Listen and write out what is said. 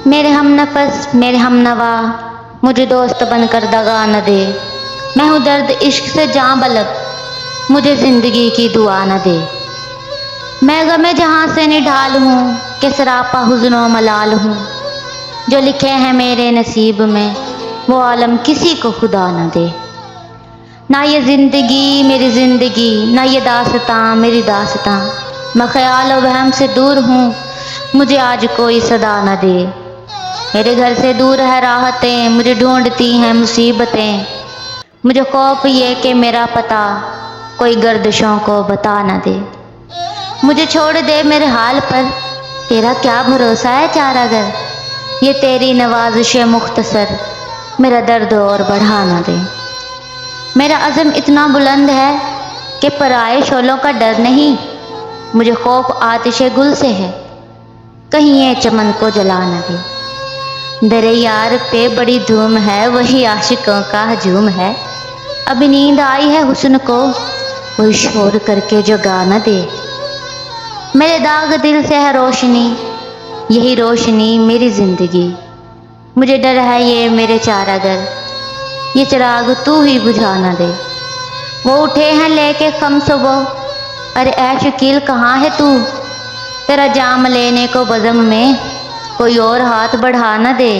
میرے ہم نفس میرے ہم نوا مجھے دوست بن کر دگا نہ دے، میں ہوں درد عشق سے جاں بلگ، مجھے زندگی کی دعا نہ دے۔ میں غم جہاں سے نڈھال ہوں کہ سراپا حزن و ملال ہوں، جو لکھے ہیں میرے نصیب میں وہ عالم کسی کو خدا نہ دے۔ نہ یہ زندگی میری زندگی، نہ یہ داستاں میری داستاں، میں خیال و وہم سے دور ہوں، مجھے آج کوئی صدا نہ دے۔ میرے گھر سے دور ہے راحتیں، مجھے ڈھونڈتی ہیں مصیبتیں، مجھے خوف یہ کہ میرا پتہ کوئی گردشوں کو بتا نہ دے۔ مجھے چھوڑ دے میرے حال پر، تیرا کیا بھروسہ ہے چارہ گر، یہ تیری نوازش مختصر میرا درد اور بڑھا نہ دے۔ میرا عزم اتنا بلند ہے کہ پرائے شعلوں کا ڈر نہیں، مجھے خوف آتش گل سے ہے، کہیں یہ چمن کو جلا نہ دے۔ درے یار پہ بڑی دھوم ہے، وہی عاشقوں کا ہجوم ہے، اب نیند آئی ہے حسن کو، وہی شور کر کے جگا نہ دے۔ میرے داغ دل سے ہے روشنی، یہی روشنی میری زندگی، مجھے ڈر ہے یہ میرے چارہ گر، یہ چراغ تو ہی بجھا نہ دے۔ وہ اٹھے ہیں لے کے خم صبح، ارے اے شکیل کہاں ہے تو، تیرا جام لینے کو بزم میں کوئی اور ہاتھ بڑھا نہ دے۔